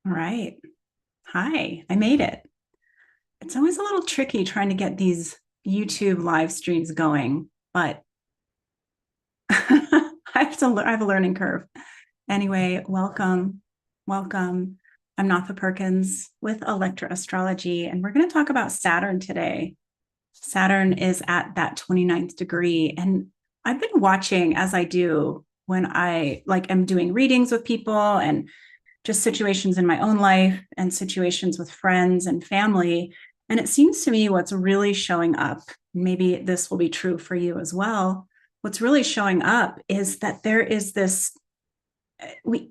All right. Hi, I made it. It's always a little tricky trying to get these YouTube live streams going, but I have a learning curve. Anyway, welcome. Welcome. I'm Natha Perkins with Electra Astrology, and we're going to talk about Saturn today. Saturn is at that 29th degree, and I've been watching as I do when I am doing readings with people and just situations in my own life and situations with friends and family. And it seems to me what's really showing up, maybe this will be true for you as well. What's really showing up is that there is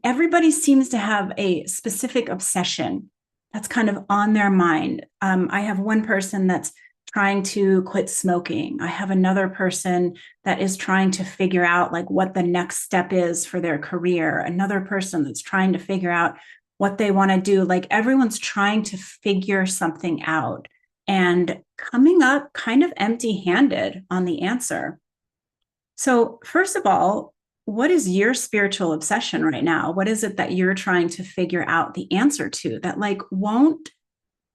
everybody seems to have a specific obsession that's kind of on their mind. I have one person that's trying to quit smoking. I have another person that is trying to figure out what the next step is for their career. Another person that's trying to figure out what they want to do. Like everyone's trying to figure something out and coming up kind of empty-handed on the answer. So, first of all, what is your spiritual obsession right now? What is it that you're trying to figure out the answer to that won't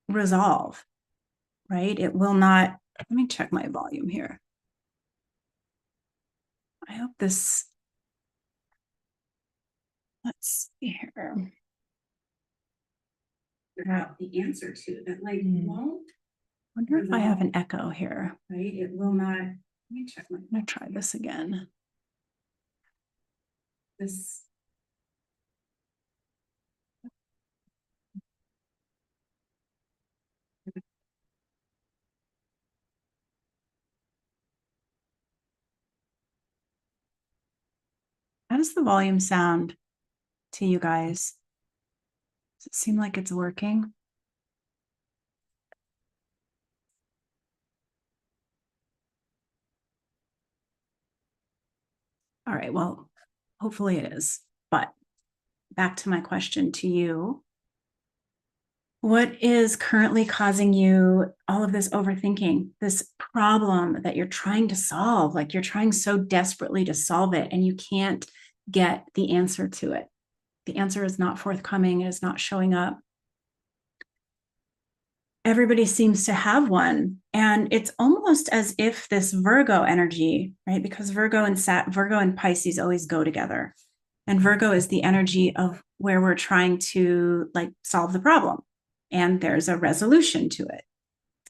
resolve, right? It will not. Let me check my volume here. I hope this, let's see here. Figure out the answer to that won't. I wonder if I have an echo here. Right? It will not. Let me check. I'm going to try this again. This. How does the volume sound to you guys? Does it seem like it's working? All right, well, hopefully it is. But back to my question to you. What is currently causing you all of this overthinking, this problem that you're trying to solve? Like you're trying so desperately to solve it and you can't get the answer to it. The answer is not forthcoming, it is not showing up. Everybody seems to have one. And it's almost as if this Virgo energy, right? Because Virgo and Pisces always go together. And Virgo is the energy of where we're trying to solve the problem. And there's a resolution to it.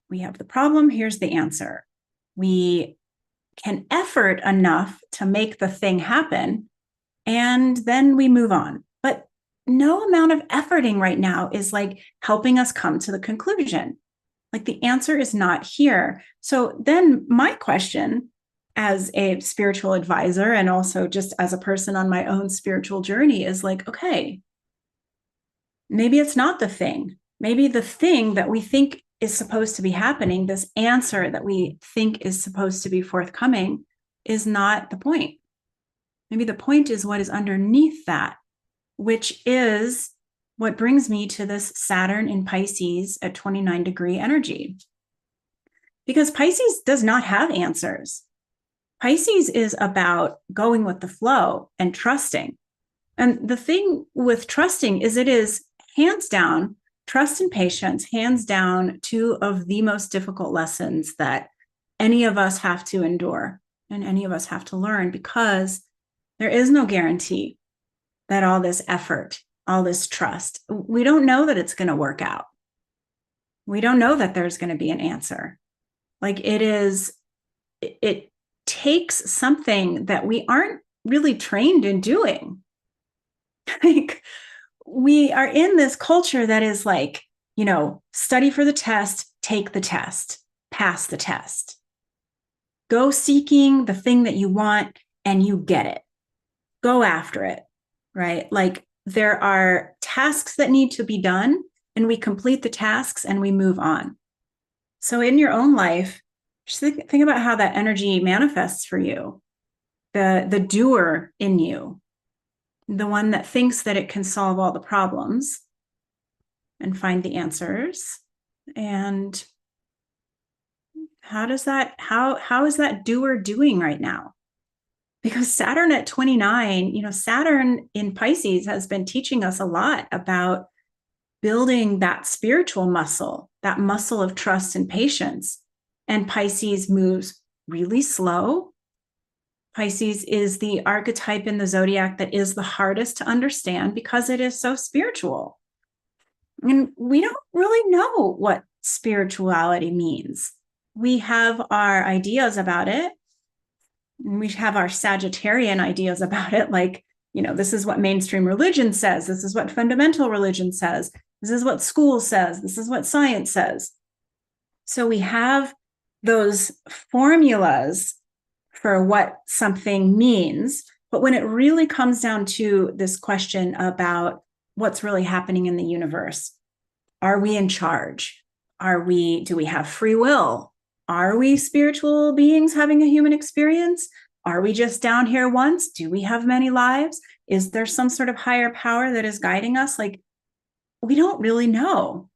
We have the problem, here's the answer. We can effort enough to make the thing happen, and then we move on. But no amount of efforting right now is helping us come to the conclusion. The answer is not here. So then my question as a spiritual advisor and also just as a person on my own spiritual journey is okay, maybe it's not the thing. Maybe the thing that we think is supposed to be happening, this answer that we think is supposed to be forthcoming, is not the point. Maybe the point is what is underneath that, which is what brings me to this Saturn in Pisces at 29-degree energy. Because Pisces does not have answers. Pisces is about going with the flow and trusting. And the thing with trusting is it is hands down, trust and patience, hands down, two of the most difficult lessons that any of us have to endure and any of us have to learn, because there is no guarantee that all this effort, all this trust, we don't know that it's going to work out. We don't know that there's going to be an answer. It takes something that we aren't really trained in doing. We are in this culture that is study for the test, take the test, pass the test, go seeking the thing that you want and you get it. Go after it, right? There are tasks that need to be done and we complete the tasks and we move on. So in your own life, just think about how that energy manifests for you. The doer in you, the one that thinks that it can solve all the problems and find the answers. And how is that doer doing right now? Because Saturn at 29, Saturn in Pisces has been teaching us a lot about building that spiritual muscle, that muscle of trust and patience. And Pisces moves really slow. Pisces is the archetype in the zodiac that is the hardest to understand because it is so spiritual. And we don't really know what spirituality means. We have our ideas about it. We have our Sagittarian ideas about it, like, this is what mainstream religion says. This is what fundamental religion says. This is what school says. This is what science says. So we have those formulas for what something means. But when it really comes down to this question about what's really happening in the universe, are we in charge? Do we have free will? Are we spiritual beings having a human experience? Are we just down here once? Do we have many lives? Is there some sort of higher power that is guiding us? Like, we don't really know.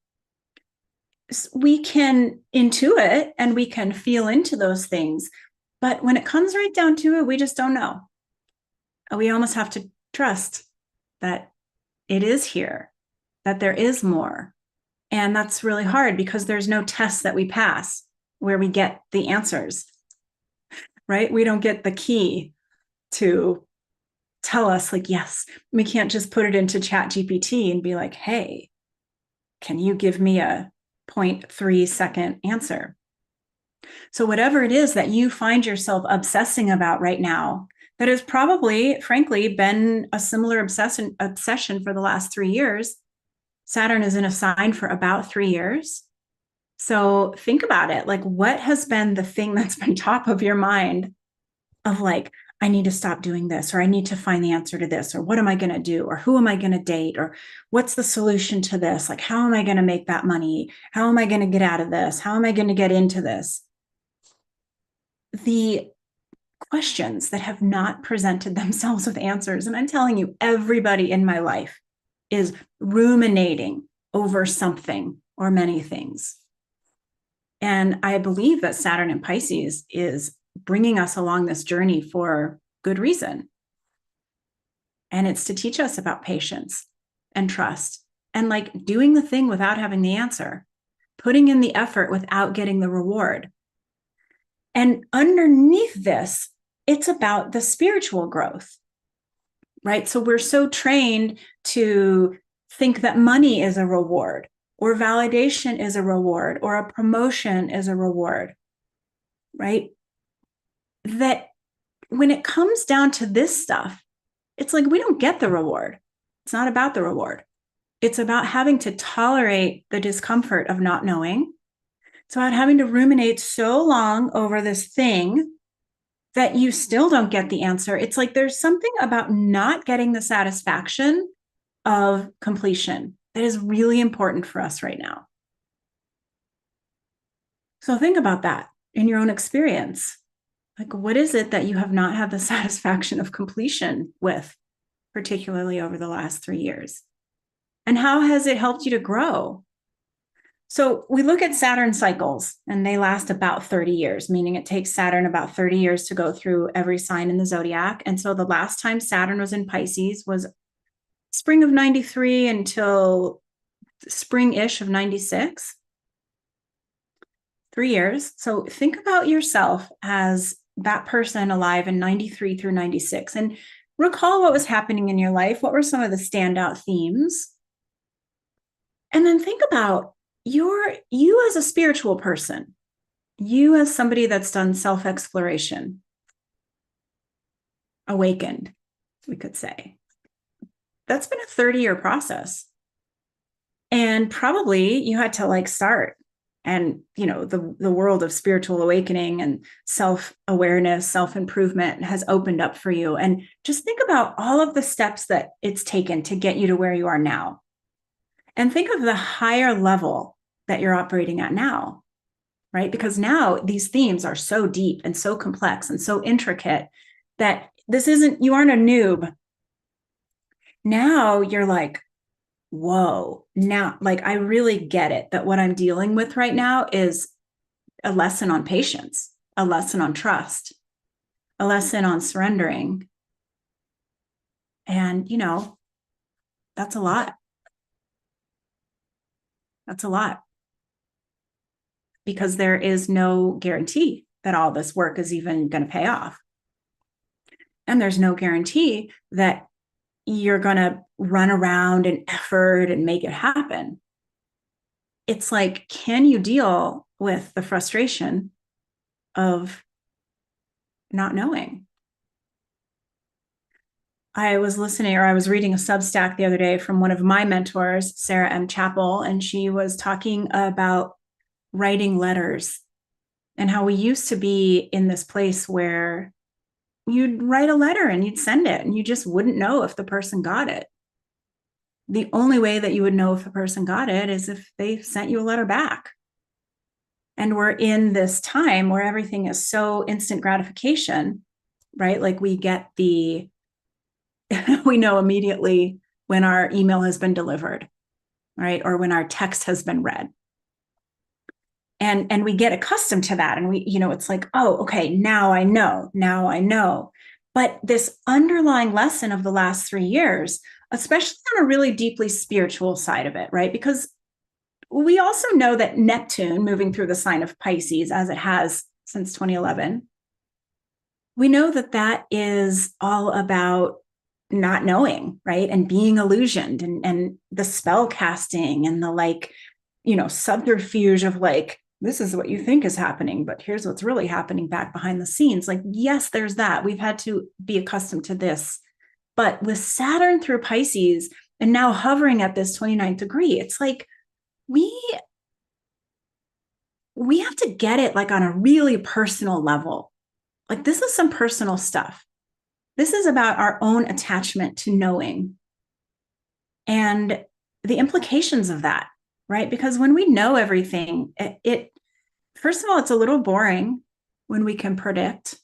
We can intuit and we can feel into those things. But when it comes right down to it, we just don't know. We almost have to trust that it is here, that there is more. And that's really hard because there's no test that we pass where we get the answers, right? We don't get the key to tell us, like, yes, we can't just put it into Chat GPT and be like, hey, can you give me a 0.3 second answer? So whatever it is that you find yourself obsessing about right now, that has probably, frankly, been a similar obsession for the last 3 years. Saturn is in a sign for about 3 years. So think about it. Like, what has been the thing that's been top of your mind of like, I need to stop doing this, or I need to find the answer to this, or what am I going to do, or who am I going to date, or what's the solution to this? Like, how am I going to make that money? How am I going to get out of this? How am I going to get into this? The questions that have not presented themselves with answers. And I'm telling you, everybody in my life is ruminating over something or many things. And I believe that Saturn in Pisces is bringing us along this journey for good reason. And it's to teach us about patience and trust and like doing the thing without having the answer, putting in the effort without getting the reward. And underneath this, it's about the spiritual growth, right? So we're so trained to think that money is a reward, or validation is a reward, or a promotion is a reward, right? That when it comes down to this stuff, it's like we don't get the reward. It's not about the reward. It's about having to tolerate the discomfort of not knowing. It's about having to ruminate so long over this thing that you still don't get the answer. It's like there's something about not getting the satisfaction of completion that is really important for us right now. So think about that in your own experience. Like, what is it that you have not had the satisfaction of completion with, particularly over the last 3 years? And how has it helped you to grow? So we look at Saturn cycles, and they last about 30 years, meaning it takes Saturn about 30 years to go through every sign in the zodiac. And so the last time Saturn was in Pisces was spring of 93 until spring-ish of 96. 3 years. So think about yourself as that person alive in 93 through 96 and recall what was happening in your life. What were some of the standout themes? And then think about you as a spiritual person, you as somebody that's done self-exploration, awakened, we could say. That's been a 30-year process. And probably you had to like start. And, the world of spiritual awakening and self-awareness, self-improvement has opened up for you. And just think about all of the steps that it's taken to get you to where you are now. And think of the higher level that you're operating at now, right? Because now these themes are so deep and so complex and so intricate that you aren't a noob. Now you're like, whoa, now, like, I really get it that what I'm dealing with right now is a lesson on patience, a lesson on trust, a lesson on surrendering. And, that's a lot. That's a lot, because there is no guarantee that all this work is even going to pay off. And there's no guarantee that you're going to run around and effort and make it happen. It's like, can you deal with the frustration of not knowing? I was listening, or I was reading a Substack the other day from one of my mentors, Sarah M. Chappell, and she was talking about writing letters and how we used to be in this place where you'd write a letter and you'd send it and you just wouldn't know if the person got it. The only way that you would know if the person got it is if they sent you a letter back. And we're in this time where everything is so instant gratification, right? Like we get we know immediately when our email has been delivered, right? Or when our text has been read. And we get accustomed to that. And we, it's like, oh, okay, now I know. But this underlying lesson of the last 3 years, especially on a really deeply spiritual side of it, right? Because we also know that Neptune moving through the sign of Pisces, as it has since 2011, we know that that is all about not knowing, right? And being illusioned, and the spell casting and the subterfuge of this is what you think is happening, but here's what's really happening back behind the scenes. Yes, there's that. We've had to be accustomed to this. But with Saturn through Pisces and now hovering at this 29th degree, it's like we have to get it on a really personal level. This is some personal stuff. This is about our own attachment to knowing and the implications of that, right? Because when we know everything, first of all, it's a little boring when we can predict.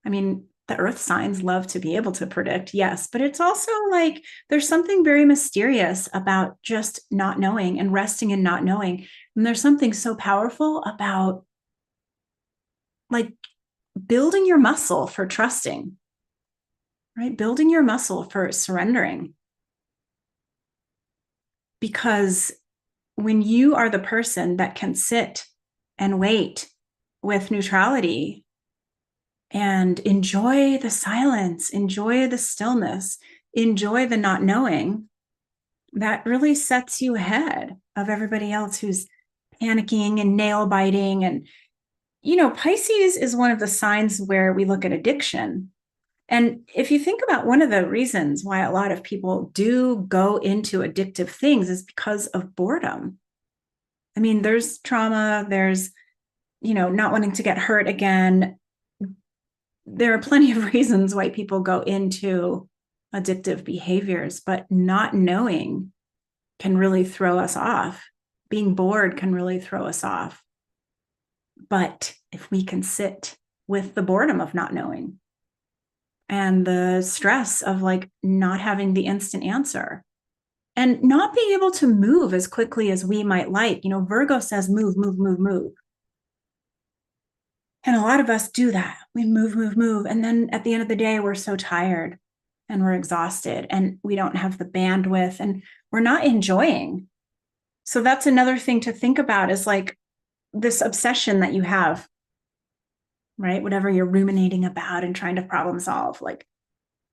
I mean, the earth signs love to be able to predict, yes, but it's also there's something very mysterious about just not knowing and resting in not knowing. And there's something so powerful about building your muscle for trusting, right? Building your muscle for surrendering. Because when you are the person that can sit and wait with neutrality and enjoy the silence, enjoy the stillness, enjoy the not knowing, that really sets you ahead of everybody else who's panicking and nail biting. And, Pisces is one of the signs where we look at addiction. And if you think about one of the reasons why a lot of people do go into addictive things is because of boredom. I mean, there's trauma, there's, not wanting to get hurt again. There are plenty of reasons why people go into addictive behaviors, but not knowing can really throw us off. Being bored can really throw us off. But if we can sit with the boredom of not knowing and the stress of not having the instant answer and not being able to move as quickly as we might like, Virgo says, move, move, move, move. And a lot of us do that. We move, move, move. And then at the end of the day, we're so tired and we're exhausted and we don't have the bandwidth and we're not enjoying. So that's another thing to think about is this obsession that you have, right? Whatever you're ruminating about and trying to problem solve, what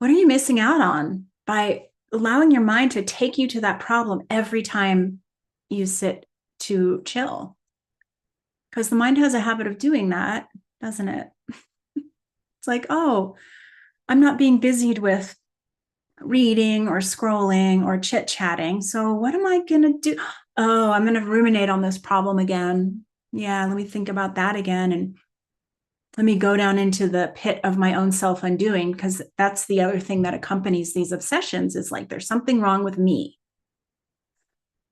are you missing out on by allowing your mind to take you to that problem every time you sit to chill? Because the mind has a habit of doing that, doesn't it? It's oh, I'm not being busied with reading or scrolling or chit-chatting. So what am I going to do? Oh, I'm going to ruminate on this problem again. Yeah, let me think about that again. And let me go down into the pit of my own self-undoing, because that's the other thing that accompanies these obsessions is there's something wrong with me.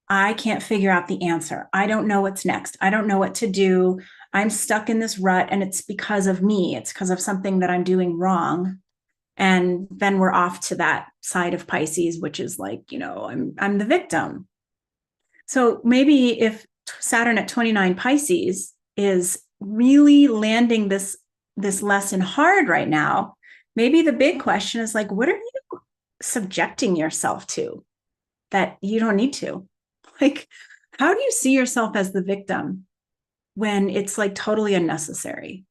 I can't figure out the answer. I don't know what's next. I don't know what to do. I'm stuck in this rut and it's because of me. It's because of something that I'm doing wrong. And then we're off to that side of Pisces, which is I'm the victim. So maybe if Saturn at 29 Pisces is really landing this lesson hard right now, maybe the big question is what are you subjecting yourself to that you don't need to? How do you see yourself as the victim when it's like totally unnecessary?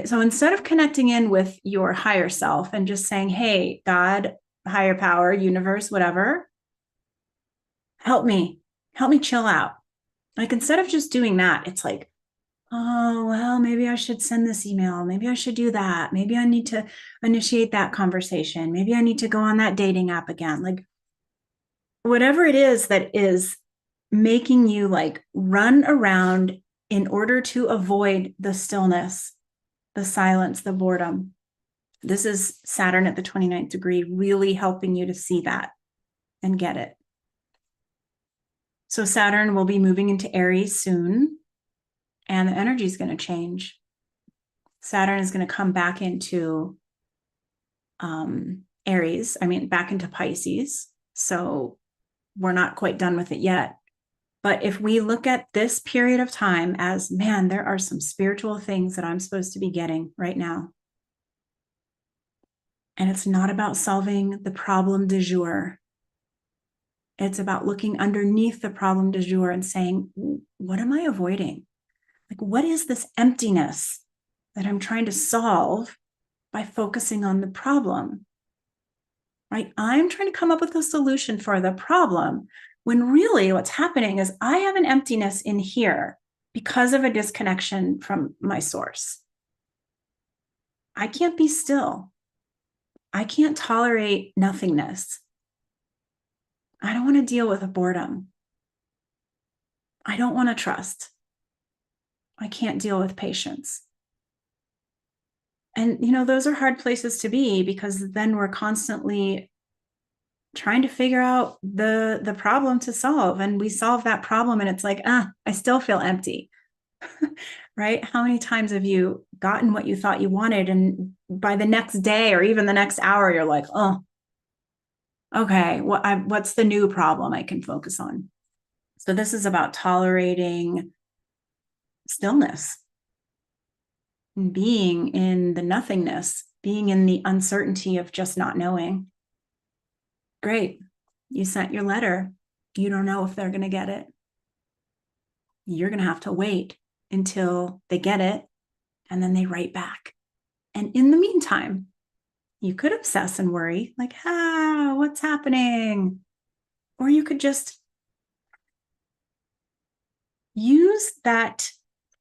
So instead of connecting in with your higher self and just saying, hey, God, higher power, universe, whatever, help me chill out. Like instead of just doing that, it's like, oh, well, maybe I should send this email. Maybe I should do that. Maybe I need to initiate that conversation. Maybe I need to go on that dating app again. Like whatever it is that is making you like run around in order to avoid the stillness, the silence, the boredom. This is Saturn at the 29th degree, really helping you to see that and get it. So Saturn will be moving into Aries soon, and the energy is going to change. Saturn is going to come back into Aries, back into Pisces. So we're not quite done with it yet. But if we look at this period of time as, man, there are some spiritual things that I'm supposed to be getting right now. And it's not about solving the problem du jour. It's about looking underneath the problem du jour and saying, what am I avoiding? Like, what is this emptiness that I'm trying to solve by focusing on the problem? Right? I'm trying to come up with a solution for the problem when really what's happening is I have an emptiness in here because of a disconnection from my source. I can't be still. I can't tolerate nothingness. I don't want to deal with a boredom. I don't want to trust. I can't deal with patience. And, those are hard places to be because then we're constantly trying to figure out the problem to solve. And we solve that problem and it's like, I still feel empty. Right? How many times have you gotten what you thought you wanted? And by the next day or even the next hour, you're like, oh, okay, what's the new problem I can focus on? So this is about tolerating stillness and being in the nothingness, being in the uncertainty of just not knowing. Great. You sent your letter. You don't know if they're going to get it. You're going to have to wait until they get it and then they write back. And in the meantime, you could obsess and worry, like, what's happening? Or you could just use that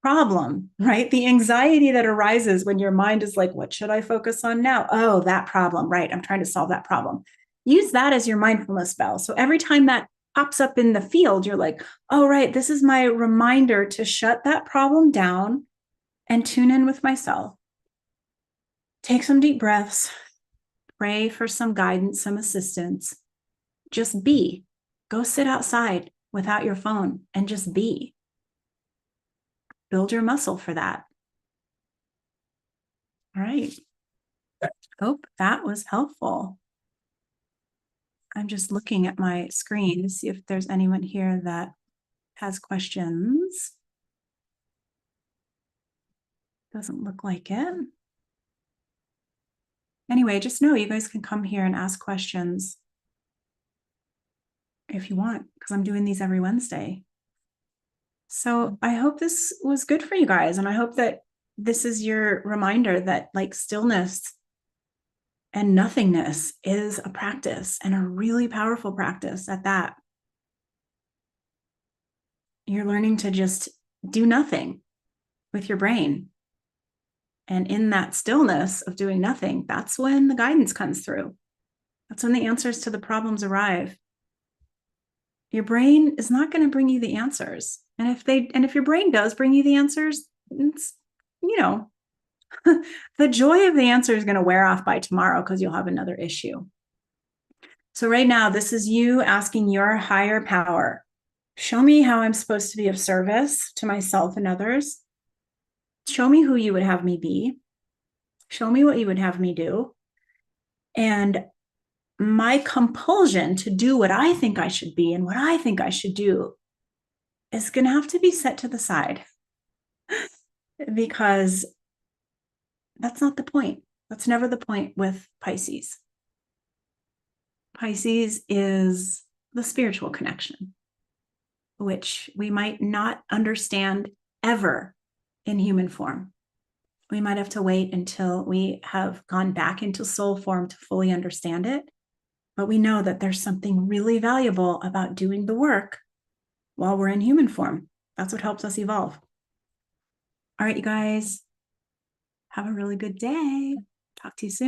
problem, right? The anxiety that arises when your mind is like, what should I focus on now? Oh, that problem, right? I'm trying to solve that problem. Use that as your mindfulness spell. So every time that pops up in the field, you're like, oh, right, this is my reminder to shut that problem down and tune in with myself. Take some deep breaths, pray for some guidance, some assistance. Just be. Go sit outside without your phone and just be. Build your muscle for that. All right. Hope that was helpful. I'm just looking at my screen to see if there's anyone here that has questions. Doesn't look like it. Anyway, just know you guys can come here and ask questions if you want, because I'm doing these every Wednesday. So I hope this was good for you guys. And I hope that this is your reminder that like stillness and nothingness is a practice and a really powerful practice at that. You're learning to just do nothing with your brain. And in that stillness of doing nothing, that's when the guidance comes through. That's when the answers to the problems arrive. Your brain is not going to bring you the answers. And if your brain does bring you the answers, it's, the joy of the answer is going to wear off by tomorrow because you'll have another issue. So right now, this is you asking your higher power, show me how I'm supposed to be of service to myself and others. Show me who you would have me be. Show me what you would have me do. And my compulsion to do what I think I should be and what I think I should do is going to have to be set to the side because that's not the point. That's never the point with Pisces. Pisces is the spiritual connection. which we might not understand ever in human form. We might have to wait until we have gone back into soul form to fully understand it. But we know that there's something really valuable about doing the work while we're in human form. That's what helps us evolve. All right, you guys, have a really good day. Talk to you soon.